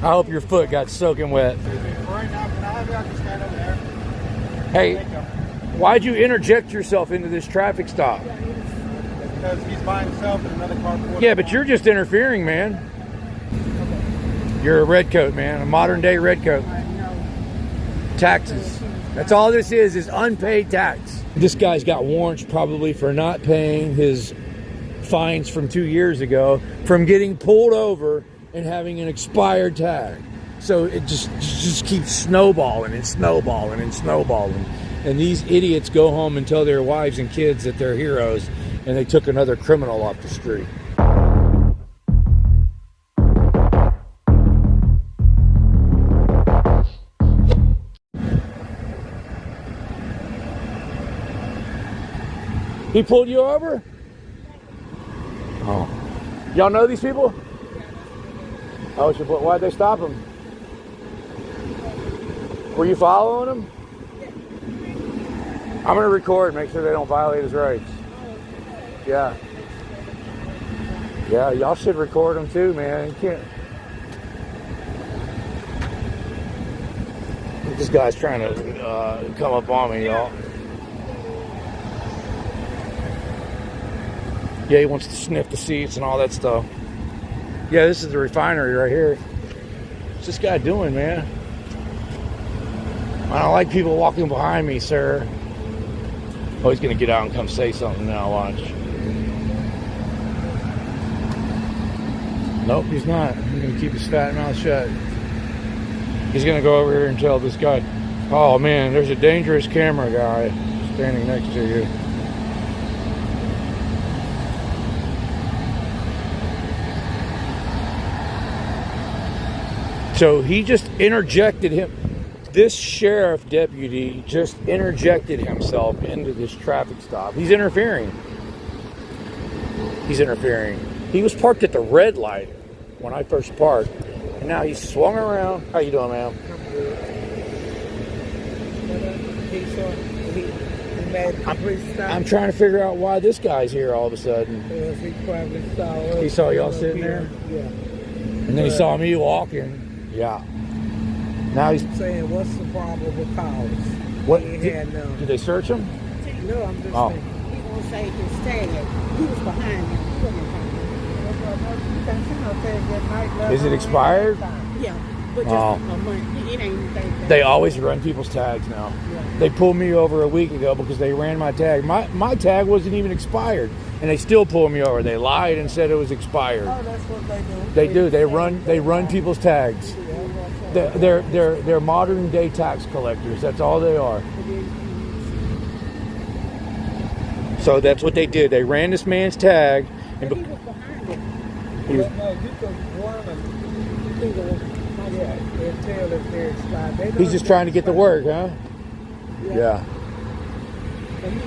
I hope your foot got soaking wet. Right now, can I have y'all just stand over there? Hey, why'd you interject yourself into this traffic stop? Because he's by himself in another car. Yeah, but you're just interfering, man. You're a redcoat, man. A modern day redcoat. Taxes. That's all this is unpaid tax. This guy's got warrants probably for not paying his fines from 2 years ago from getting pulled over and having an expired tag. So it just keeps snowballing and snowballing and snowballing. And these idiots go home and tell their wives and kids that they're heroes and they took another criminal off the street. He pulled you over? Oh. Y'all know these people? Oh, why'd they stop him? Were you following him? I'm going to record, make sure they don't violate his rights. Yeah. Yeah, y'all should record him too, man. You can't. This guy's trying to come up on me, y'all. Yeah, he wants to sniff the seats and all that stuff. Yeah, this is the refinery right here. What's this guy doing, man? I don't like people walking behind me, sir. Oh, he's going to get out and come say something now, watch. Nope, he's not. He's going to keep his fat mouth shut. He's going to go over here and tell this guy, oh man, there's a dangerous camera guy standing next to you. So he just interjected him. This sheriff deputy just interjected himself into this traffic stop. He's interfering. He's interfering. He was parked at the red light when I first parked. And now he's swung around. How you doing, ma'am? I'm trying to figure out why this guy's here all of a sudden. He probably saw us. He saw y'all sitting there? Yeah. And then he saw me walking. Yeah. Now he's saying, what's the problem with cars? What? Did they search him? No, I'm just saying. He won't say his tag. He was behind him. Is it expired? Yeah, but just a month. It ain't that. They always run people's tags now. Yeah. They pulled me over a week ago because they ran my tag. My tag wasn't even expired, and they still pulled me over. They lied and said it was expired. Oh, that's what they do. They do. They run people's tags. They're modern day tax collectors. That's all they are. So that's what they did. They ran this man's tag, and He was behind him. he was, No, you could run them. Yeah, and tell if they're expired. he's just trying to get to work, huh? Yeah. But he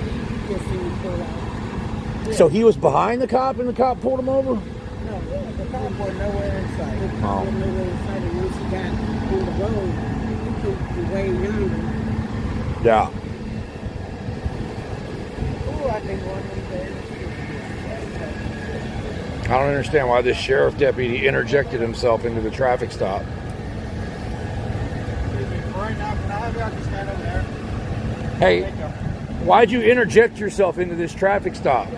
just seen pull out. So he was behind the cop, and the cop pulled him over. No, the cop was nowhere in sight. The cop was nowhere in sight, and once he got on the road, he took the way yonder. Yeah. Ooh, I think one of them there. I don't understand why this sheriff deputy interjected himself into the traffic stop. Right now, can I have y'all just stand over there? Hey, why'd you interject yourself into this traffic stop?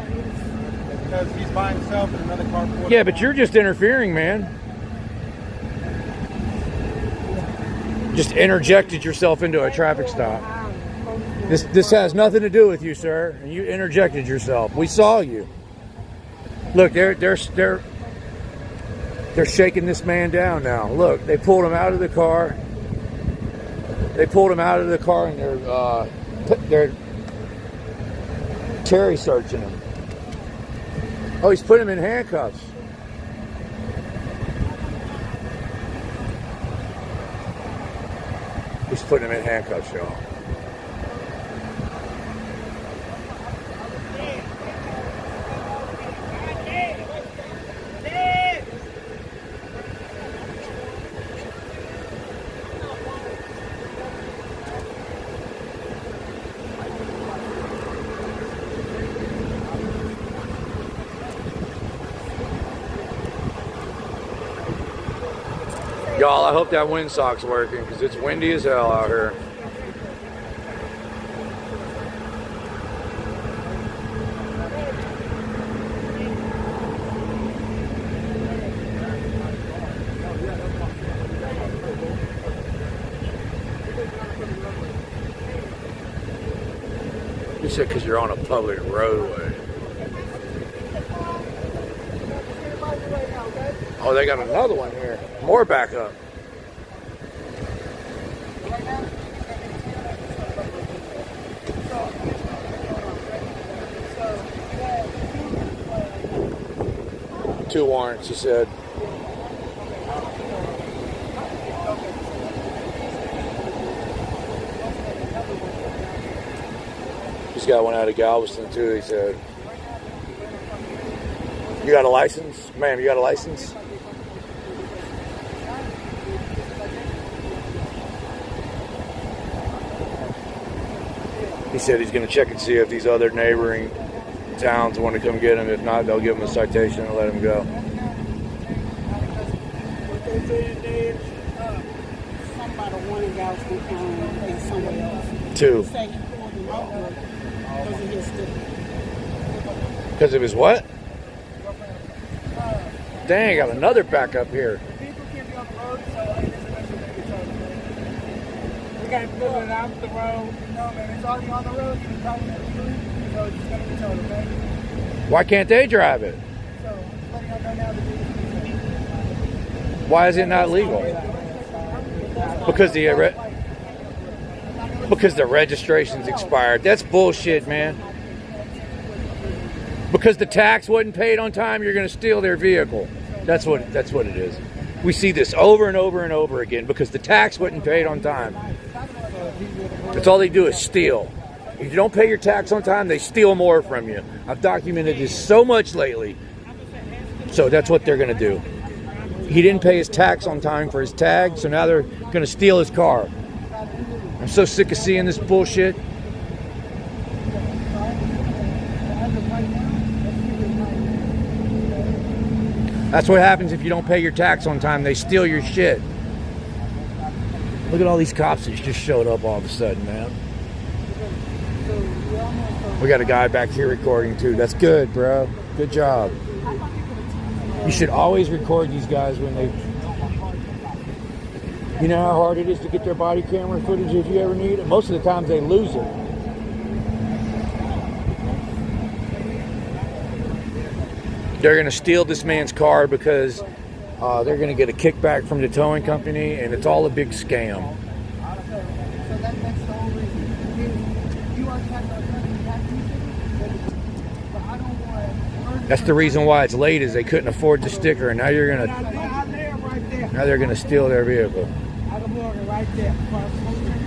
Because he's by himself in another car. Yeah, but you're just interfering, man. Just interjected yourself into a traffic stop. This has nothing to do with you, sir. And you interjected yourself. We saw you. Look, they're shaking this man down now. Look, they pulled him out of the car. They pulled him out of the car and they're Terry searching him. Oh, he's putting him in handcuffs. He's putting him in handcuffs, y'all. Y'all, I hope that windsock's working because it's windy as hell out here. You said because you're on a public roadway. Oh, they got another one here. More backup. Two warrants, he said. He's got one out of Galveston too, he said. You got a license? Ma'am, you got a license? He said he's going to check and see if these other neighboring towns want to come get him. If not, they'll give him a citation and let him go. What they said is, somebody wanted Galveston County and somewhere else. Two. He said he pulled him over because of his sticker. Because of his what? Dang, got another backup here. People can't be on the road, so I guess we got to pull it off the road. No, man, it's already on the road. You can probably never do it, so it's just going to be towed, okay? Why can't they drive it? So, just letting y'all know now that Why is it not legal? Because the registration's expired. That's bullshit, man. Because the tax wasn't paid on time, you're going to steal their vehicle. That's what it is. We see this over and over and over again because the tax wasn't paid on time. That's all they do is steal. If you don't pay your tax on time, they steal more from you. I've documented this so much lately. So that's what they're going to do. He didn't pay his tax on time for his tag, so now they're going to steal his car. I'm so sick of seeing this bullshit. That's what happens if you don't pay your tax on time. They steal your shit. Look at all these cops that just showed up all of a sudden, man. We got a guy back here recording too. That's good, bro. Good job. You should always record these guys when they... You know how hard it is to get their body camera footage if you ever need it? Most of the times they lose it. They're going to steal this man's car because they're going to get a kickback from the towing company, and it's all a big scam. So that's the whole reason. You are tax but I don't want... That's the reason why it's late, is they couldn't afford the sticker, and now you're going to... Now they're going to steal their vehicle. I can walk right there across the street.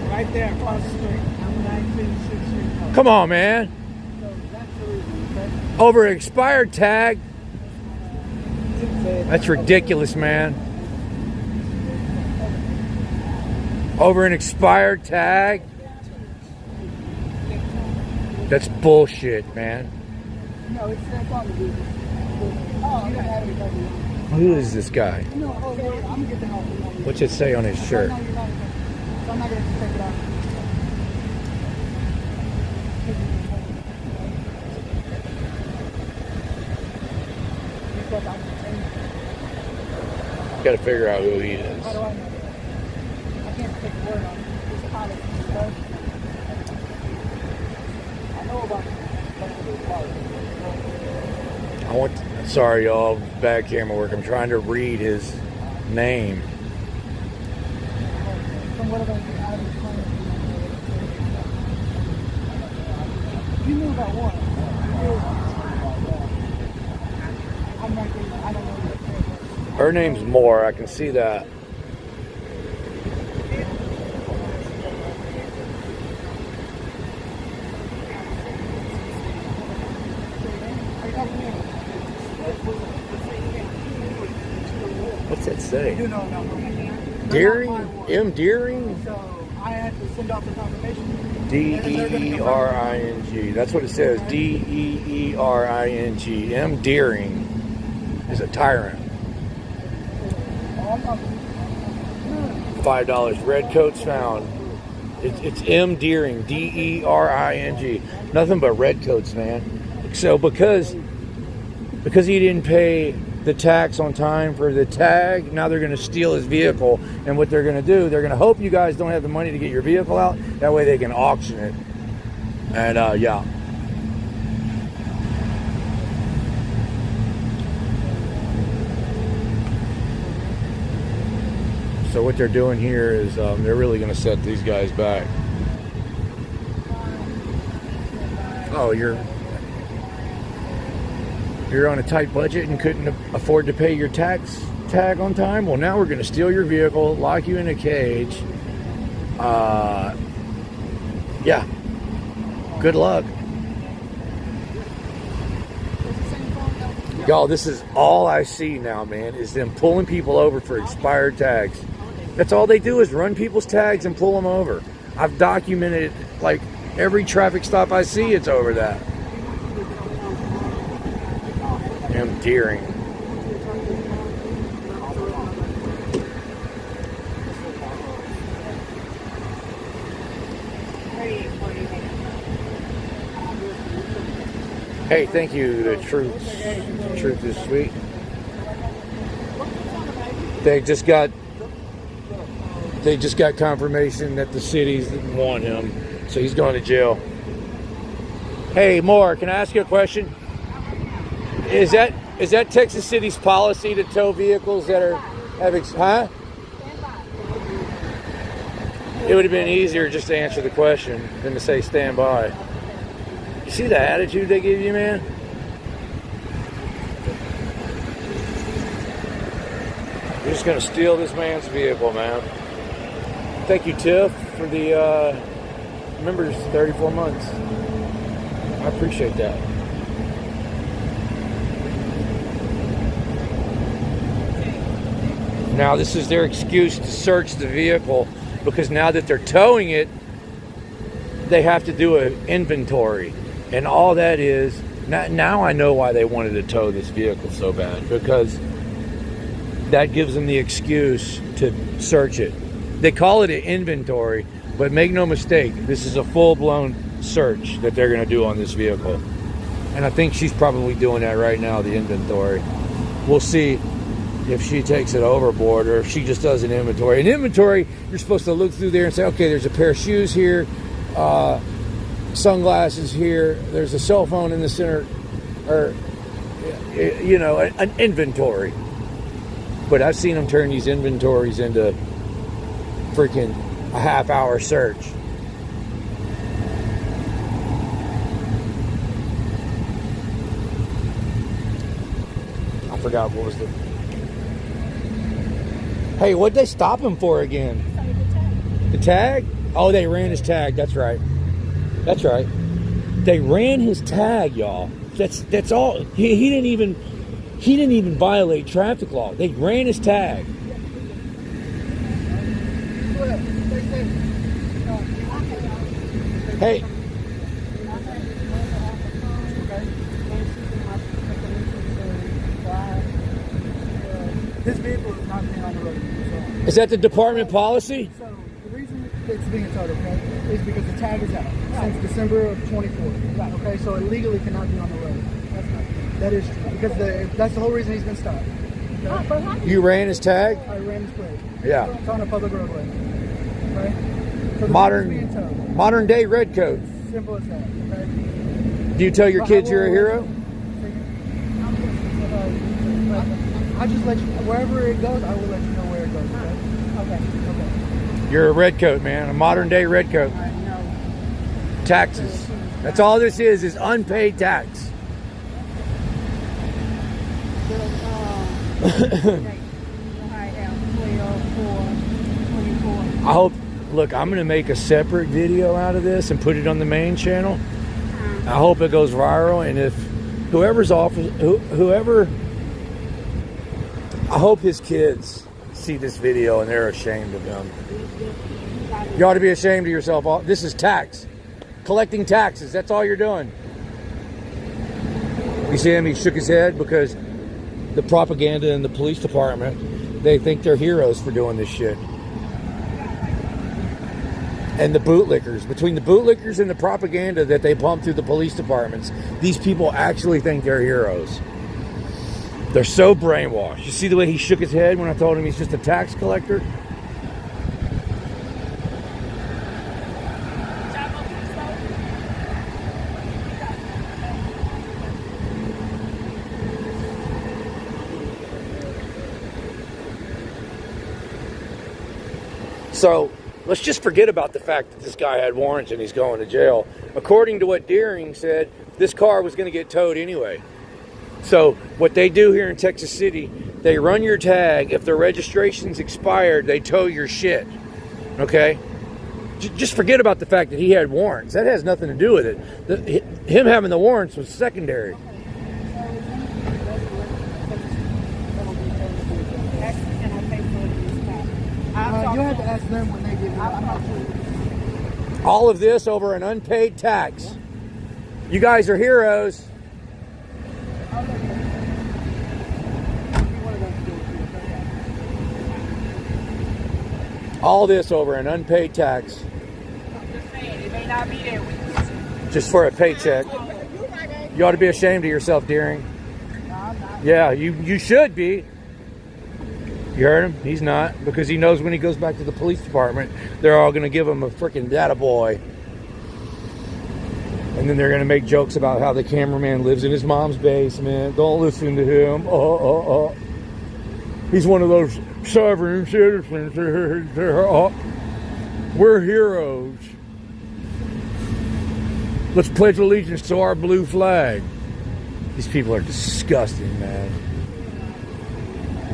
Right there across the street. I'm 1963. Come on, man. So that's the reason, okay? Over an expired tag? That's ridiculous, man. Over an expired tag? That's bullshit, man. No, it's not probably good. Oh, you don't have any problem. Who is this guy? No, I'm gonna get the help. What's it say on his shirt? No, you're not. So I'm not gonna take it off. Got to figure out who he is. How do I know? I can't take the word on it. It's policy, okay? I know about Sorry, y'all. Bad camera work. I'm trying to read his name. From what about you knew about one. I'm not getting, I don't know. Her name's Moore. I can see that. What's that say? You know, no. Deering? M. Deering? So I had to send off the confirmation. D-E-E-R-I-N-G. That's what it says. D-E-E-R-I-N-G. M. Deering is a tyrant. I'm $5. Red coats found. It's M. Deering, D-E-R-I-N-G. Nothing but red coats, man. So because he didn't pay the tax on time for the tag, now they're going to steal his vehicle. And what they're going to do, they're going to hope you guys don't have the money to get your vehicle out. That way they can auction it. And yeah. So what they're doing here is they're really going to set these guys back. Oh, you're on a tight budget and couldn't afford to pay your tax tag on time? Well, now we're going to steal your vehicle, lock you in a cage. Yeah. Good luck. Y'all, this is all I see now, man, is them pulling people over for expired tags. That's all they do is run people's tags and pull them over. I've documented like every traffic stop I see, it's over that. M. Deering. Hey, thank you. The truth is sweet. They just got confirmation that the cities didn't want him, so he's going to jail. Hey, Moore, can I ask you a question? Is that Texas City's policy to tow vehicles that are huh? It would have been easier just to answer the question than to say stand by. You see the attitude they give you, man? You're just gonna steal this man's vehicle, man. Thank you, Tiff, for the members 34 months. I appreciate that. Now, this is their excuse to search the vehicle because now that they're towing it, they have to do an inventory. And all that is, now I know why they wanted to tow this vehicle so bad, because that gives them the excuse to search it. They call it an inventory, but make no mistake, this is a full-blown search that they're going to do on this vehicle. And I think she's probably doing that right now, the inventory. We'll see if she takes it overboard or if she just does an inventory. An inventory, you're supposed to look through there and say, okay, there's a pair of shoes here, sunglasses here, there's a cell phone in the center, or, you know, an inventory. But I've seen them turn these inventories into freaking a half-hour search. I forgot what was the... Hey, what'd they stop him for again? The tag? Oh, they ran his tag. That's right. That's right. They ran his tag, y'all. That's all. He didn't even violate traffic law. They ran his tag. Hey. This vehicle is not being on the road. So. Is that the department policy? So the reason it's being towed, okay, is because the tag is out since December of 24. Okay, so it legally cannot be on the road. That is true, because that's the whole reason he's been stopped. Okay? You ran his tag? I ran his plate. Yeah. It's on a public roadway. Okay? So modern day red coat. Simple as that. Okay? Do you tell your kids you're a hero? I just let you, wherever it goes, I will let you know where it goes. Okay. Okay. You're a red coat, man. A modern day red coat. I know. Taxes. That's all this is unpaid tax. I hope, look, I'm going to make a separate video out of this and put it on the main channel. I hope it goes viral, and if whoever's I hope his kids see this video and they're ashamed of him. You ought to be ashamed of yourself. This is tax. Collecting taxes. That's all you're doing. You see him? He shook his head because the propaganda in the police department They think they're heroes for doing this shit. And the bootlickers, between the bootlickers and the propaganda that they pump through the police departments, these people actually think they're heroes. They're so brainwashed. You see the way he shook his head when I told him he's just a tax collector? So let's just forget about the fact that this guy had warrants and he's going to jail. According to what Deering said, this car was going to get towed anyway. So what they do here in Texas City, they run your tag. If the registration's expired, they tow your shit. Okay? Just forget about the fact that he had warrants. That has nothing to do with it. Him having the warrants was secondary. You have to ask them when they give you. I'm not sure. All of this over an unpaid tax. You guys are heroes. All this over an unpaid tax. Just saying, it may not be there. Just for a paycheck. You ought to be ashamed of yourself, Deering. Yeah, you should be. You heard him? He's not. Because he knows when he goes back to the police department, they're all going to give him a freaking data boy. And then they're going to make jokes about how the cameraman lives in his mom's basement. Don't listen to him. He's one of those sovereign citizens. We're heroes. Let's pledge allegiance to our blue flag. These people are disgusting, man.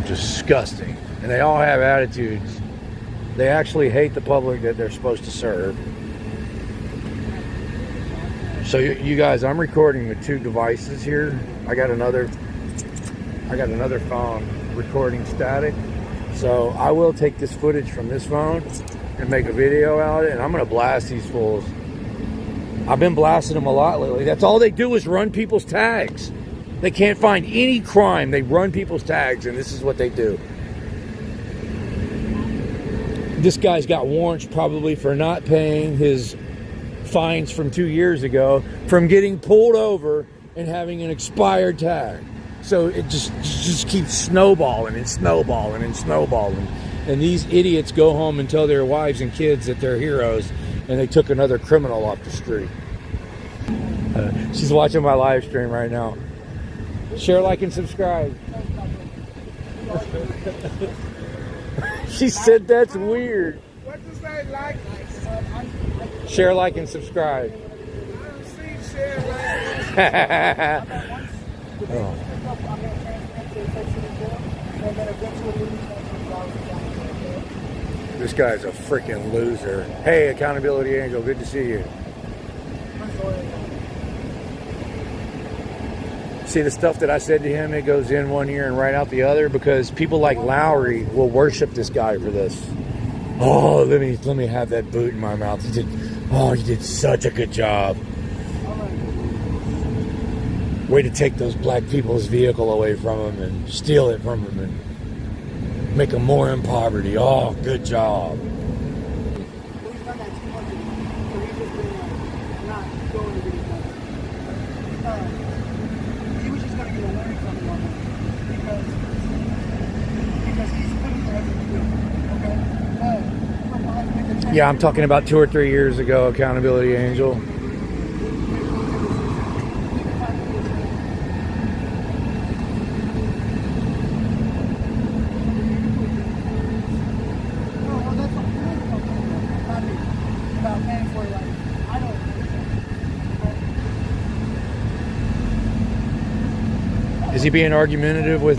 Disgusting. And they all have attitudes. They actually hate the public that they're supposed to serve. So you guys, I'm recording with two devices here. I got another phone recording static. So I will take this footage from this phone and make a video out of it, and I'm gonna blast these fools. I've been blasting them a lot lately. That's all they do is run people's tags. They can't find any crime. They run people's tags, and this is what they do. This guy's got warrants probably for not paying his fines from 2 years ago from getting pulled over and having an expired tag. So it just keeps snowballing and snowballing and snowballing. And these idiots go home and tell their wives and kids that they're heroes and they took another criminal off the street. She's watching my live stream right now. Share, like, and subscribe. She said that's weird. What does that like? Share, like, and subscribe. I don't see share like. Oh. This guy's a freaking loser. Hey, Accountability Angel, good to see you. See the stuff that I said to him, it goes in one ear and right out the other, because people like Lowry will worship this guy for this. Oh, let me have that boot in my mouth. You did such a good job. Way to take those black people's vehicle away from them and steal it from them and make them more in poverty. Oh, good job. Yeah, I'm talking about 2 or 3 years ago, Accountability Angel. Is he being argumentative with?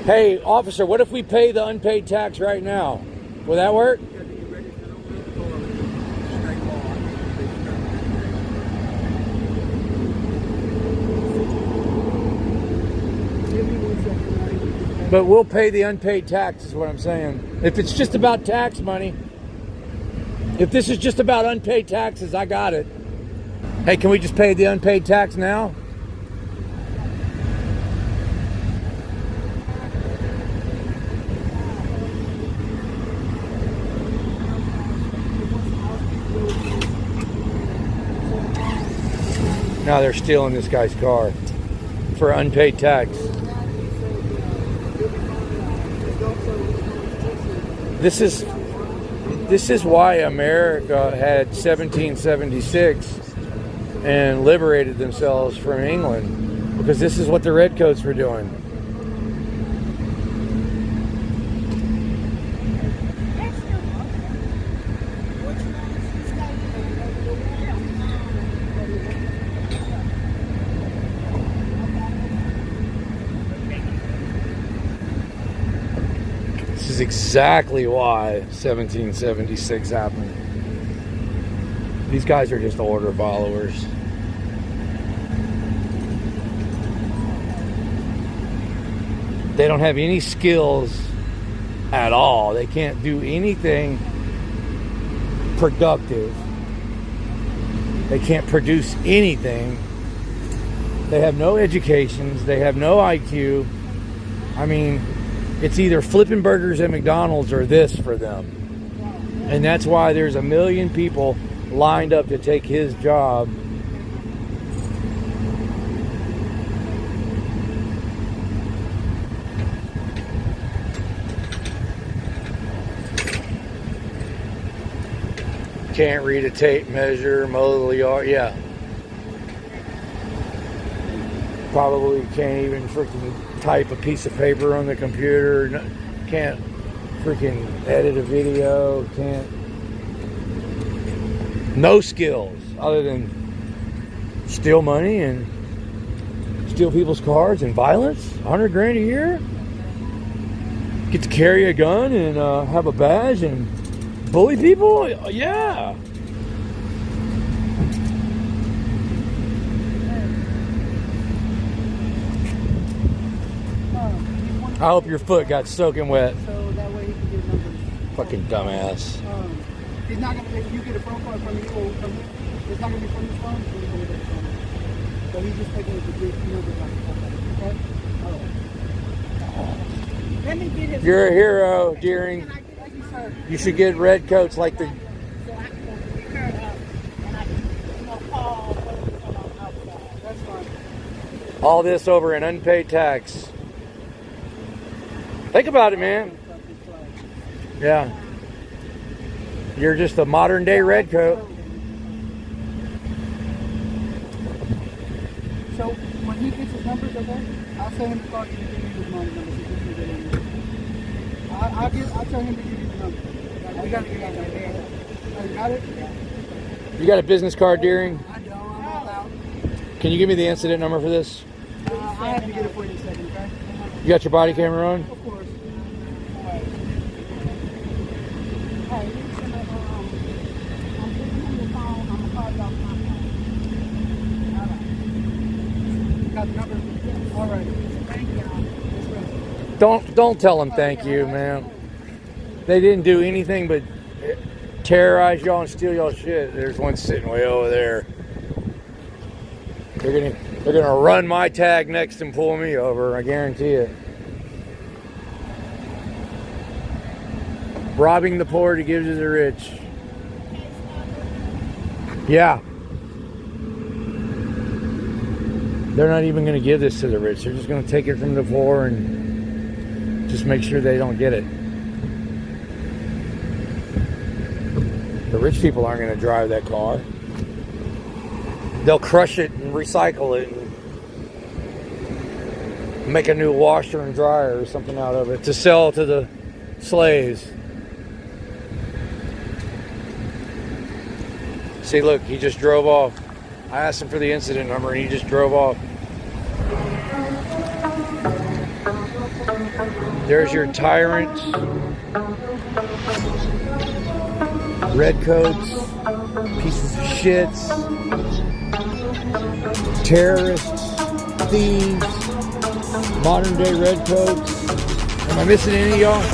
Hey, officer, what if we pay the unpaid tax right now? Will that work? But we'll pay the unpaid tax is what I'm saying. If it's just about tax money, if this is just about unpaid taxes, I got it. Hey, can we just pay the unpaid tax now? Now they're stealing this guy's car for unpaid tax. This is why America had 1776 and liberated themselves from England, because this is what the redcoats were doing. This is exactly why 1776 happened. These guys are just order followers. They don't have any skills at all. They can't do anything productive. They can't produce anything. They have no educations. They have no IQ. I mean, it's either flipping burgers at McDonald's or this for them. And that's why there's a million people lined up to take his job. Can't read a tape measure, mow the yard, yeah. Probably can't even freaking type a piece of paper on the computer. Can't freaking edit a video. Can't. No skills other than steal money and steal people's cars and violence. 100 grand a year. Get to carry a gun and have a badge and bully people? Yeah. I hope your foot got soaking wet. So that way he can get numbers. Fucking dumbass. He's not gonna. If you get a phone call from you, or from him, it's not gonna be from his phone. It's gonna be from his phone. So he's just taking it to get numbers off. Okay. All right. Let me get his. You're a hero, Deering. Thank you, sir. You should get red coats like the. So I can go pick her up and I can, call what's going on outside. That's fine. All this over an unpaid tax. Think about it, man. Yeah. You're just a modern day redcoat. So when he gets his numbers, okay, I'll tell him to call you and give you his money number. I'll tell him to give you the number. You got to get out right there. Oh, you got it? You got a business card, Deering? I don't. I'm not allowed. Can you give me the incident number for this? I have to get it for you in a second, okay? You got your body camera on? Of course. Hey, listen, I'm giving him the phone. I'm gonna call you off my phone. All right. Got the number? All right. Thank y'all. Don't tell them thank you, man. They didn't do anything but terrorize y'all and steal y'all shit. There's one sitting way over there. They're gonna run my tag next and pull me over. I guarantee it. Robbing the poor to give to the rich. Yeah. They're not even going to give this to the rich. They're just going to take it from the poor and just make sure they don't get it. The rich people aren't going to drive that car. They'll crush it and recycle it and make a new washer and dryer or something out of it to sell to the slaves. See, look, he just drove off. I asked him for the incident number and he just drove off. There's your tyrants, redcoats, pieces of shits, terrorists, thieves, modern day redcoats. Am I missing any of y'all?